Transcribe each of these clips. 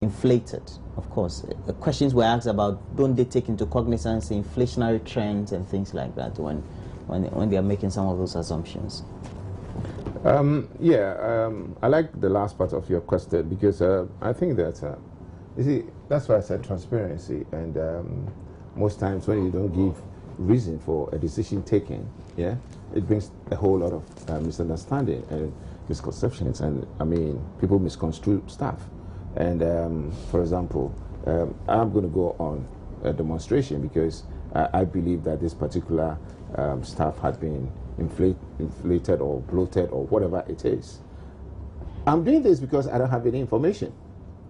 inflated, of course. The questions were asked about, don't they take into cognizance inflationary trends and things like that when they are making some of those assumptions? I like the last part of your question, because I think that, you see, that's why I said transparency. And most times when you don't give reason for a decision taken, it brings a whole lot of misunderstanding and misconceptions. And I mean, people misconstrue stuff. And for example, I'm going to go on a demonstration because I believe that this particular stuff had been inflated or bloated or whatever it is. I'm doing this because I don't have any information.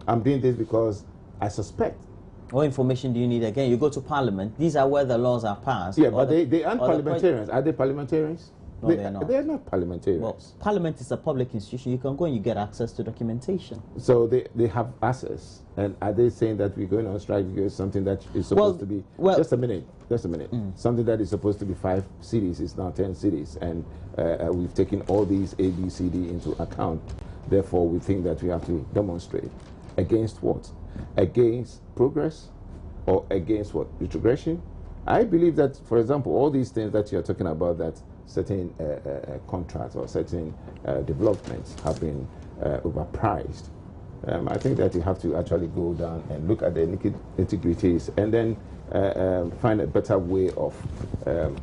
I'm doing this because I suspect. What information do you need? Again, you go to Parliament. These are where the laws are passed. Yeah, but they aren't parliamentarians. Are they parliamentarians? No, they're not. They're not parliamentarians. Well, Parliament is a public institution. You can go and you get access to documentation. So they have access. And are they saying that we're going on strike because something that is supposed to be... Just a minute. Something that is supposed to be 5 cities is now 10 cities. And we've taken all these A, B, C, D into account. Therefore, we think that we have to demonstrate. Against what? Against progress or against what? Retrogression? I believe that, for example, all these things that you're talking about, that certain contracts or certain developments have been overpriced. I think that you have to actually go down and look at the nitty-gritties and then find a better way of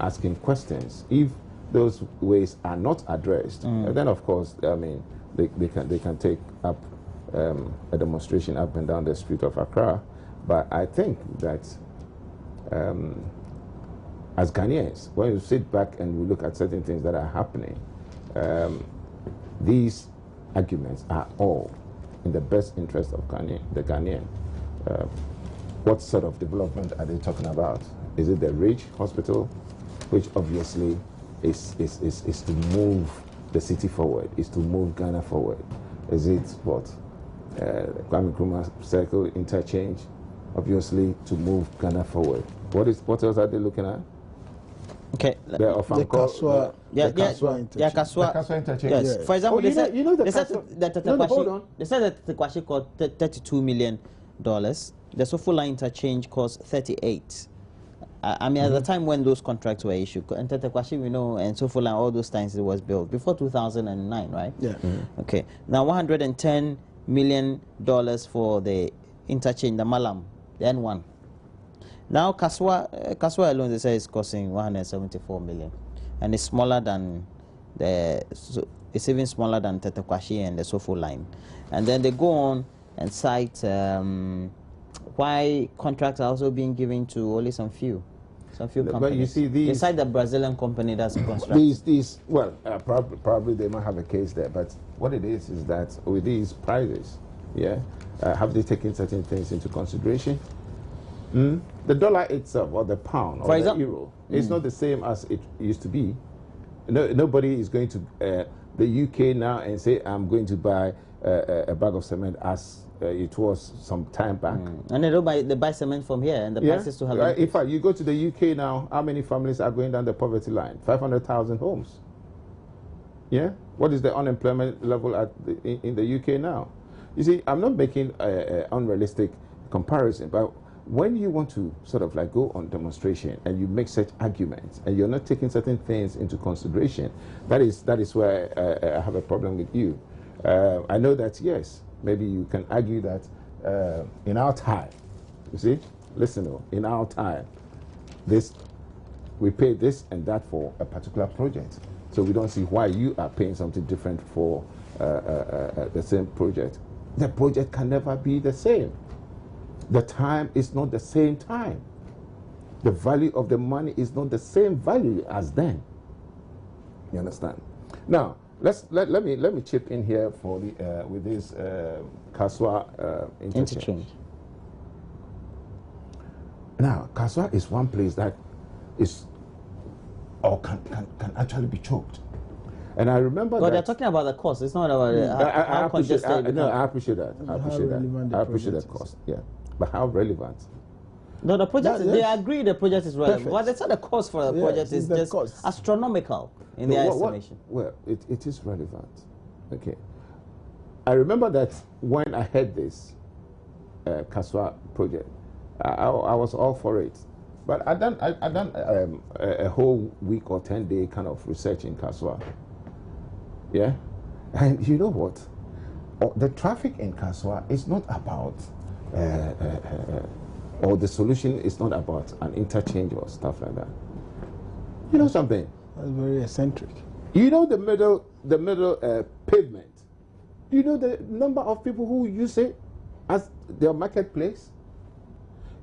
asking questions. If those ways are not addressed, then of course, I mean, they can take up a demonstration up and down the street of Accra. But I think that as Ghanaians, when you sit back and we look at certain things that are happening, these arguments are all in the best interest of the Ghanaian. What sort of development are they talking about? Is it the Ridge Hospital, which obviously is to move the city forward, is to move Ghana forward? Is it what? Kwame Nkrumah Circle interchange, obviously to move Ghana forward. What else are they looking at? Okay. The Kaswa interchange. Yes. For example, they said that Tetekwashi cost $32 million. The Sofula interchange cost 38. I mean, at the time when those contracts were issued, and Tetekwashi, we know, and Sofula, all those times it was built before 2009, right? Yeah. Okay. Now, $110 million for the interchange, the Malam, the N1. Now, Kaswa alone, they say, is costing 174 million, and it's smaller than it's even smaller than Tetekwashi and the Sofo line. And then they go on and cite why contracts are also being given to only some few companies. But you see, they cite the Brazilian company that's constructing. Probably they might have a case there, but what it is that with these prices, have they taken certain things into consideration? The dollar itself, or the pound, or the euro, is not the same as it used to be. Nobody is going to the UK now and say, I'm going to buy a bag of cement as it was some time back. And they buy cement from here, and the prices to have. In fact, you go to the UK now, how many families are going down the poverty line? 500,000 homes. Yeah? What is the unemployment level in the UK now? You see, I'm not making an unrealistic comparison, but when you want to sort of like go on demonstration and you make such arguments and you're not taking certain things into consideration, that is where I have a problem with you. I know that, yes, maybe you can argue that in our time, you see, listen, in our time, we pay this and that for a particular project. So we don't see why you are paying something different for the same project. The project can never be the same. The time is not the same time. The value of the money is not the same value as then. You understand? Now, let me chip in here for the with this Kaswa interchange. Now, Kaswa is one place that is or can actually be choked. And I remember they're talking about the cost. It's not about how congested. No, I appreciate that. I appreciate that cost. Yeah. But how relevant? No, the project, they agree the project is relevant. Perfect. But they said the cost for the project is just astronomical in their estimation. Well, it is relevant. Okay. I remember that when I heard this, Kasoa project. I was all for it. But I done a whole week or 10-day kind of research in Kasoa. Yeah? And you know what? The traffic in Kasoa is not about, or the solution is not about an interchange or stuff like that. You know something? That's very eccentric. You know the middle pavement? Do you know the number of people who use it as their marketplace?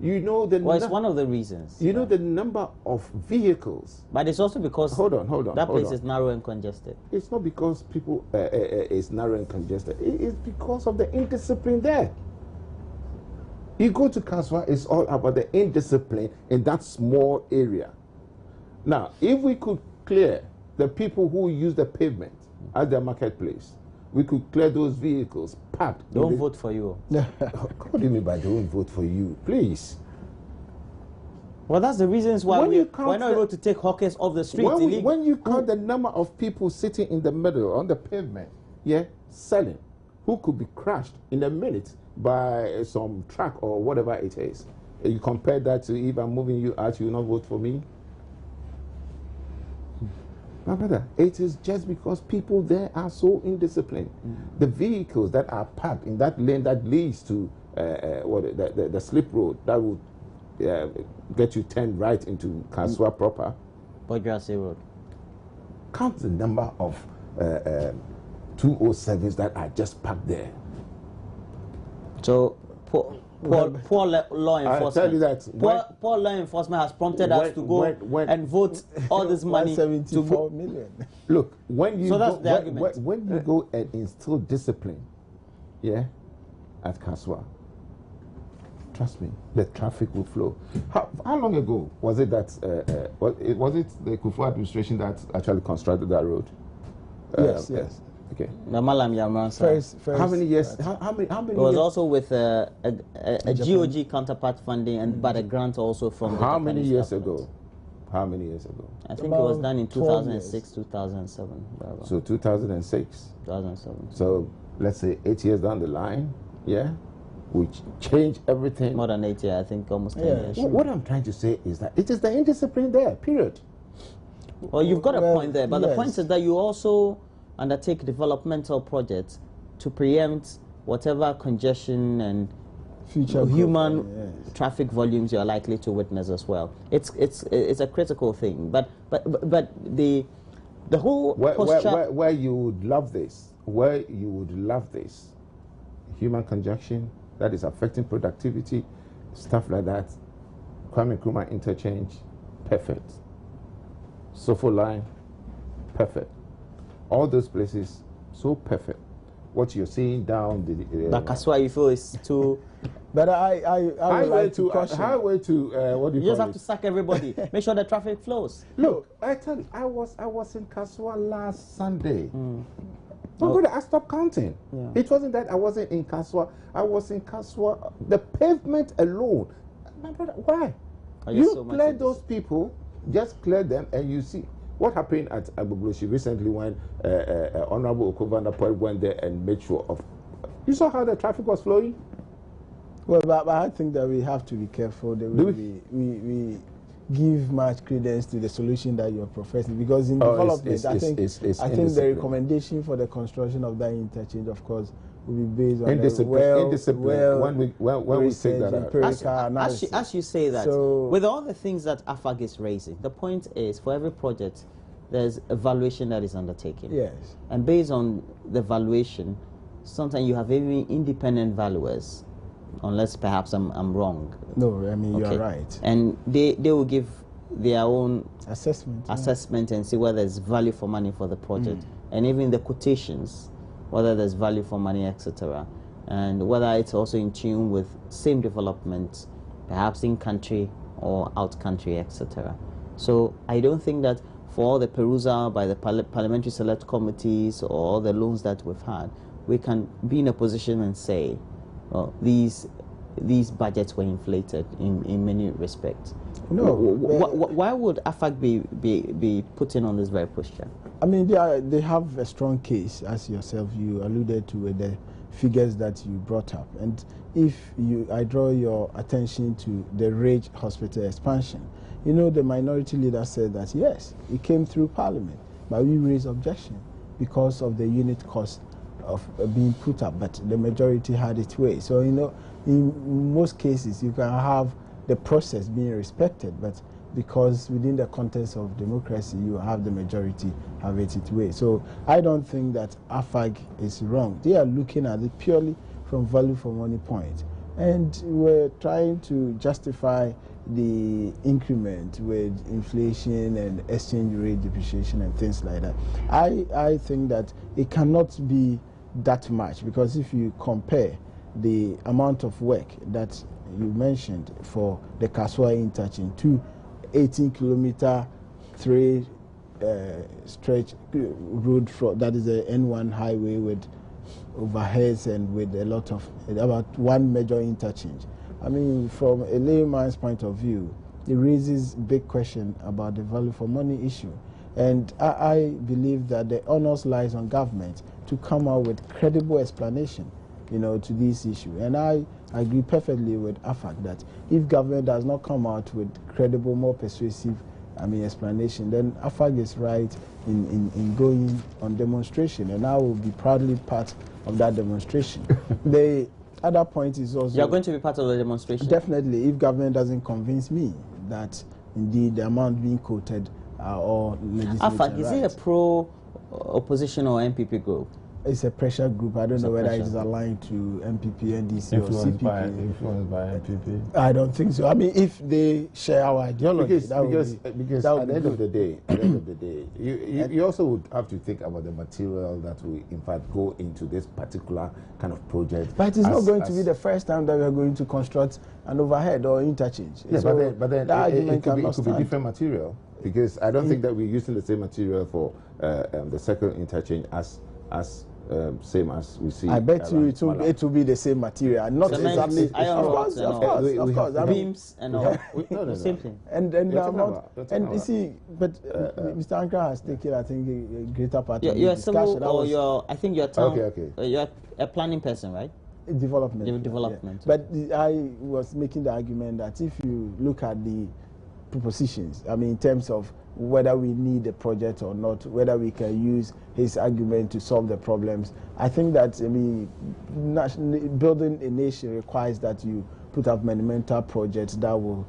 You know the well, it's one of the reasons. You know the number of vehicles. But it's also because hold on. That place is narrow and congested. It's not because people is narrow and congested. It is because of the indiscipline there. You go to Kasoa, it's all about the indiscipline in that small area. Now, if we could clear the people who use the pavement as their marketplace, we could clear those vehicles parked. Don't vote for you. What do you mean by don't vote for you? Please. Well, that's the reasons why we're not able to take hawkers off the streets. When you count the number of people sitting in the middle on the pavement, yeah, selling, who could be crushed in a minute by some truck or whatever it is, you compare that to if I'm moving you out, you will not vote for me. My brother, it is just because people there are so indisciplined. The vehicles that are parked in that lane that leads to the slip road that would get you turned right into Kasoa proper. Bodrasi Road. Count the number of 207s that are just parked there. So poor law enforcement. I tell you that poor law enforcement has prompted us to go and vote all this money to $174 million. Look, when you when you go and instill discipline, yeah, at Kasoa, trust me, the traffic will flow. How long ago was it that was it the Kufuor administration that actually constructed that road? Yes. Okay. The Malam Yamran. First, how many years? How many? It was also with a GOG counterpart funding but a grant also from. How many years ago? How many years ago? I think it was done in 2006, 2007. Whatever. So 2006. 2007. So let's say 8 years down the line, yeah, we change everything. More than 8 years, I think almost 10 years. Sure. What I'm trying to say is that it is the indiscipline there. Period. Well, you've got a point there, but the point is that you also undertake developmental projects to preempt whatever congestion and future human traffic volumes you are likely to witness as well. It's a critical thing, but the whole posture where you would love this, human congestion that is affecting productivity, stuff like that. Kwame Nkrumah interchange, perfect. Sofo line, perfect. All those places, so perfect. What you're seeing down the but Kasoa, you feel is too. But I would like to caution. Highway to what do you just call have it? to sack everybody. Make sure the traffic flows. Look, I tell you, I was in Kasoa last Sunday. I stopped counting. Yeah. It wasn't that I wasn't in Kasoa. I was in Kasoa. The pavement alone. My brother, why? You clear those people, just clear them, and you see. What happened at Agbogbloshie recently when Honorable Okovanda went there and made sure of... You saw how the traffic was flowing? Well, but I think that we have to be careful that we give much credence to the solution that you're professing, because in development, I think the recommendation for the construction of that interchange, of course, will be based on indiscipline. When we take that out. As you say that, so with all the things that AFAG is raising, the point is for every project, there's a valuation that is undertaken. Yes. And based on the valuation, sometimes you have even independent valuers, unless perhaps I'm wrong. No, I mean, you're right. And they will give their own assessment and see whether there's value for money for the project. And even the quotations, whether there's value for money, etc., and whether it's also in tune with same development, perhaps in country or out country, etc. So I don't think that for all the perusal by the parliamentary select committees or all the loans that we've had, we can be in a position and say, well, these budgets were inflated in many respects. No. Why would AFAG be putting on this very posture? I mean, they have a strong case, as yourself you alluded to, with the figures that you brought up. And I draw your attention to the Ridge Hospital expansion. You know, the minority leader said that, yes, it came through Parliament, but we raised objection because of the unit cost of being put up, but the majority had its way. So, you know, in most cases, you can have the process being respected, but because within the context of democracy, you have the majority have it its way. So I don't think that AFAG is wrong. They are looking at it purely from value for money point. And we're trying to justify the increment with inflation and exchange rate depreciation and things like that. I think that it cannot be that much, because if you compare the amount of work that you mentioned for the Kasoa interchange to 18-kilometer stretch road that is a N1 highway with overheads and with a lot of about one major interchange. I mean, from a layman's point of view, it raises big question about the value for money issue. And I believe that the onus lies on government to come out with credible explanation, you know, to this issue. And I agree perfectly with AFAG that if government does not come out with credible, more persuasive, explanation, then AFAG is right in going on demonstration, and I will be proudly part of that demonstration. The other point is also... You're going to be part of the demonstration? Definitely, if government doesn't convince me that indeed the amount being quoted are all legitimate. AFAG, is it a pro-opposition or MPP group? It's a pressure group. I don't know whether it's aligned to MPP, NDC, or CPP. Influenced by MPP? I don't think so. I mean, if they share our ideology, because at the end of the day, you also would have to think about the material that will, in fact, go into this particular kind of project. But it's not going to be the first time that we are going to construct an overhead or interchange. Yeah, so but then it could be different material, because I don't think that we're using the same material for the second interchange as same as we see. I bet you it will be the same material, not exactly. Of course. Beams and all. No, same thing. And you see, but Mr. Ankara has taken, I think, a greater part of the discussion. I think you're you're a planning person, right? Development. Development. Yeah. But I was making the argument that if you look at the propositions, in terms of whether we need a project or not, whether we can use his argument to solve the problems, I think that building a nation requires that you put up monumental projects that will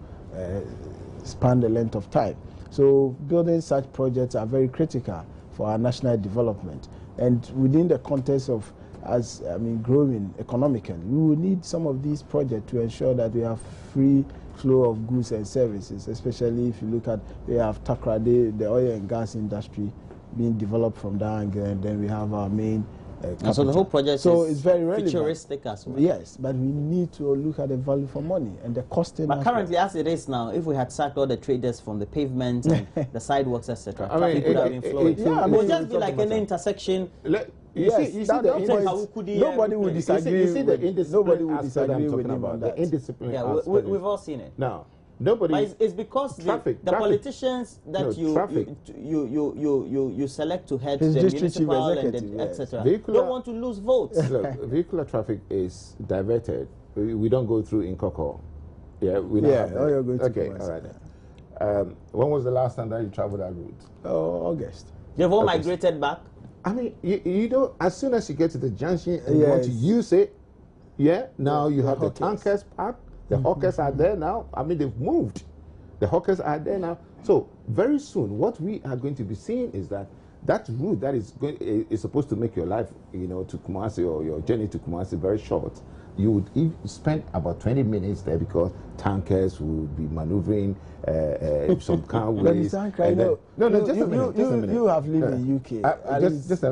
span the length of time. So building such projects are very critical for our national development. And within the context of growing economically, we will need some of these projects to ensure that we have free flow of goods and services, especially if you look at, we have Takoradi, the oil and gas industry being developed from that angle, and then we have our main so the whole project is very relevant. Futuristic as well. Yes, but we need to look at the value for money and the costing. But currently, as it is now, if we had sacked all the traders from the pavement and the sidewalks, etc., traffic would have been flowing. It would just be like an intersection. Nobody would disagree. Nobody would disagree with him on that. Indiscipline. Yeah, we've all seen it. Now, nobody. But it's because the politicians that you select to head the municipal and etc. don't want to lose votes. Look, vehicular traffic is diverted. We don't go through in Koko. Yeah, we don't have that. You're going to okay, all right. When was the last time that you traveled that route? August. They've all migrated back. You don't. As soon as you get to the junction and you want to use it, now you have the tankers parked. The hawkers are there now. They've moved. The hawkers are there now. So very soon, what we are going to be seeing is that route that is supposed to make your life, to Kumasi, or your journey to Kumasi very short. You would spend about 20 minutes there because tankers will be maneuvering some carways. Just a minute. You have lived in UK.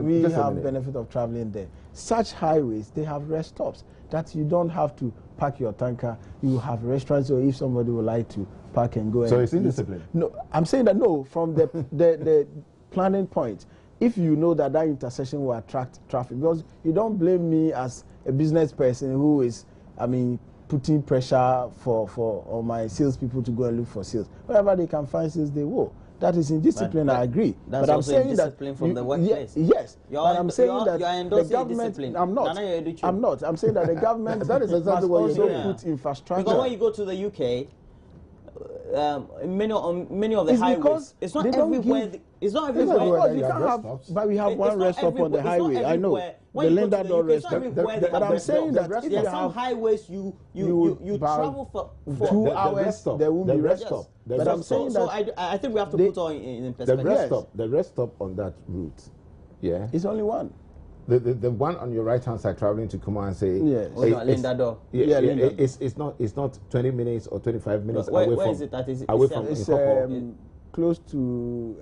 We have benefit of traveling there. Such highways, they have rest stops that you don't have to park your tanker. You have restaurants, or if somebody would like to park and go. So it's indiscipline. No, I'm saying that no. From the planning point, if you know that intersection will attract traffic, because you don't blame me as a business person who is, putting pressure for all my salespeople to go and look for sales. Wherever they can find sales, they will. that is indiscipline, I agree. That's but I'm saying that from the workplace. Yes, but I'm saying that the government. Discipline. I'm not. I'm saying that the government that is exactly what you don't put infrastructure. Because when you go to the UK, many of the highways, it's not everywhere. It's not everywhere. You can't have, but we have one rest stop on the highway. I know the Linda Door rest stop. But I'm saying that if there are some highways you travel for 2 hours, there will be rest stop. But I'm saying that I think we have to put all in perspective. The rest stop on that route, yeah, it's only one. The one on your right hand side traveling to Kuma and say Linda Door. It's not 20 minutes or 25 minutes away from. Where is it? That is away from. It's close to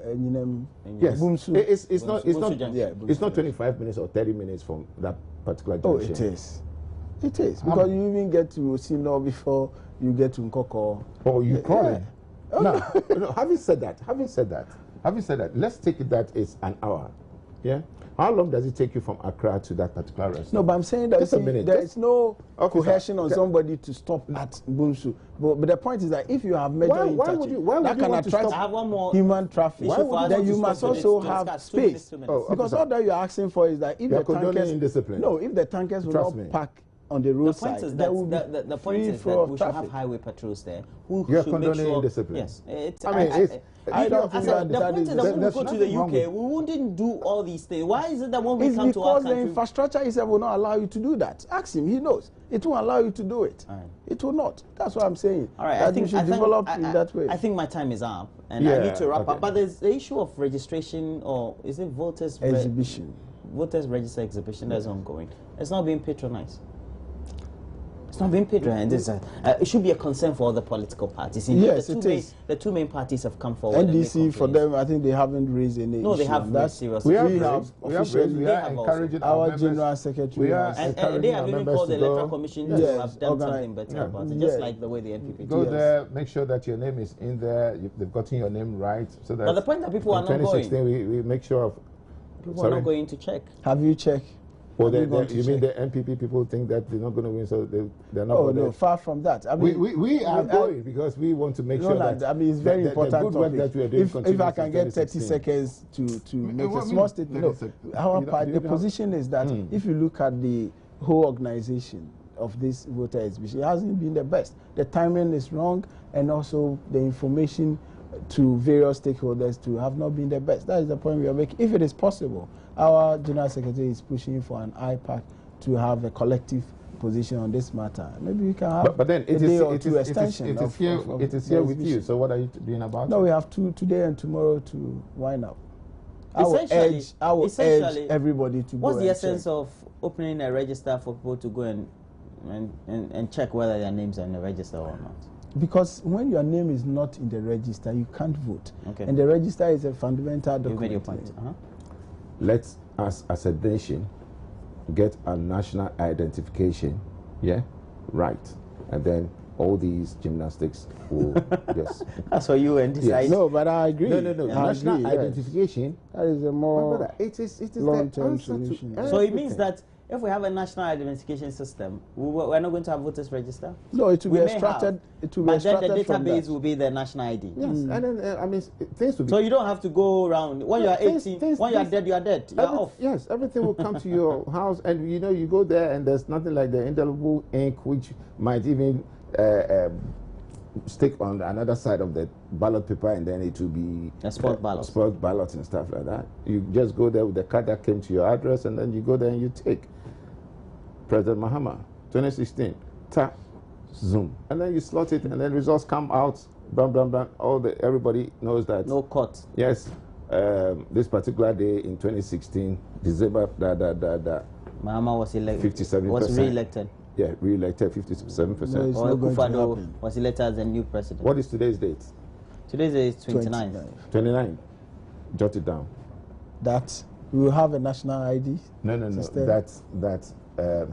yes. Bumsu. It's not 25 minutes or 30 minutes from that particular junction. It is because you even get to Osino before you get to Nkoko. Oh, you call it. No, having said that, let's take it that it's an hour. Yeah. How long does it take you from Accra to that particular restaurant? No, but I'm saying that there is no coercion on somebody to stop at Bumsu. But the point is that if you have major that can attract human traffic, then you must also have space. Because all that you're asking for is that if the tankers will not park on the roadside, the point is that we should have highway patrols there who should make sure. Indiscipline. Yes, I don't think the point is that when we go to the UK, we wouldn't do all these things. Why is it that when we come to our country, the infrastructure itself will not allow you to do that? Ask him; he knows. It won't allow you to do it. It will not. That's what I'm saying. All right, I think you should develop in that way. I think my time is up, and I need to wrap up. But there's the issue of registration, or is it voters exhibition? Voters register exhibition that's ongoing. It's not being patronized. It's not being patronized. It should be a concern for all the political parties. Yes, it is. The two main parties have come forward. NDC, for them, I think they haven't raised any issue. No, they have raised serious. We have encouraged our general secretary. They have even called the electoral commission to have done something better about it, just like the way the NPP go there, make sure that your name is in there. They've gotten your name right, so that. But the point that people are not going. 2016, we make sure of. People are not going to check. Have you checked? Or you mean the NPP people think that they're not going to win, so they're not. Oh no, far from that. I mean, we are going because we want to make sure that. I mean, it's very important. The good work that we are doing. If I can get 30 seconds to make a small statement, the position is that if you look at the whole organization of this voter exhibition, it hasn't been the best. The timing is wrong, and also the information to various stakeholders to have not been the best. That is the point we are making. If it is possible, our General Secretary is pushing for an IPAC to have a collective position on this matter. Maybe we can have but then a day or two extension. It is here with you. So what are you doing about it? No, we have today and tomorrow to wind up. I will urge everybody to go. What's the essence of opening a register for people to go and check whether their names are in the register or not? Because when your name is not in the register, you can't vote. Okay. And the register is a fundamental document. You made your point. Let us, as a nation, get a national identification, right, and then all these gymnastics will, yes. That's what you and decide. Yes. No, but I agree. No. National identification. That is a more long-term solution. So it means that if we have a national identification system, we're not going to have voters register? No, it will be extracted. But then the database will be the national ID. Yes, and then, I mean, things will be... So you don't have to go around. When you are 18, when you are dead, you are dead. You are off. Yes, everything will come to your house, and you go there, and there's nothing like the indelible ink, which might even stick on another side of the ballot paper, and then it will be a spot ballot. Spot ballots and stuff like that. You just go there with the card that came to your address, and then you go there and you take. President Mahama, 2016, tap, zoom, and then you slot it, and then results come out, bam, bam, bam. Everybody knows that. No cut. Yes, this particular day in 2016, December, Mahama was elected. 57%. Was re-elected. Yeah, re-elected 57%. No, or Akufo-Addo was elected as the new president. What is today's date? Today's date is 29. 29. Jot it down. That we will have a national ID. No. That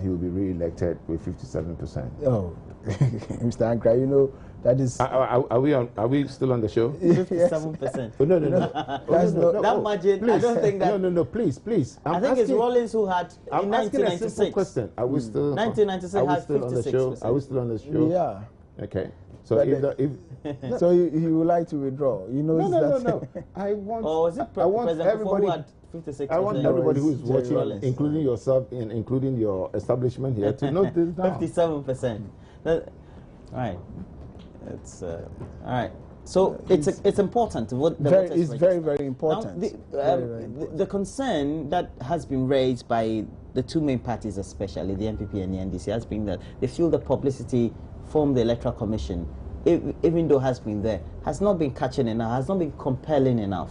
he will be re-elected with 57%. Oh, Mr. Ankra, you know that is. Are we still on the show? 57%. Oh, no. That margin. Please. I don't think that. No. Please. I think it's Rollins who had in 1996. A simple question. Are we still? 1996 had 56%. Are we still on the show? Yeah. Okay. So so he would like to withdraw. You know. No. I want. Or is it I want everybody. Who had 56%? I want everybody who's watching, including yourself, and including your establishment here, to note this down. 57%. Right. It's all right. So it's important to vote. It's very, very important. Now, the concern that has been raised by the two main parties, especially the NPP and the NDC, has been that they feel the publicity from the Electoral Commission, even though has been there, has not been catching enough, has not been compelling enough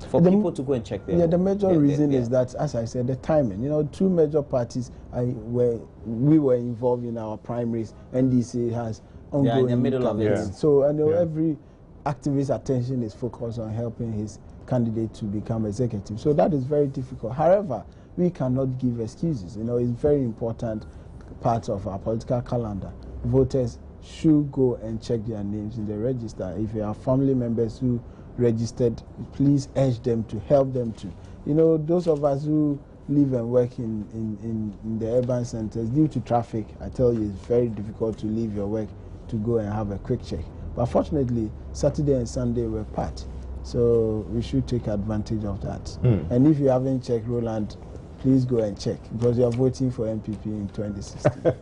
for people to go and check their. Yeah, the major reason is that, as I said, the timing. You know, two major parties we were involved in our primaries. NDC has ongoing. In the middle of it. So I know every activist attention is focused on helping his candidate to become executive. So that is very difficult. However, we cannot give excuses. You know, it's very important part of our political calendar. Voters should go and check their names in the register. If you have family members who registered, please urge them to help them to. You know, those of us who live and work in the urban centers, due to traffic, I tell you, it's very difficult to leave your work to go and have a quick check. But fortunately, Saturday and Sunday were packed, so we should take advantage of that. And if you haven't checked, Roland, please go and check, because you are voting for NPP in 2016.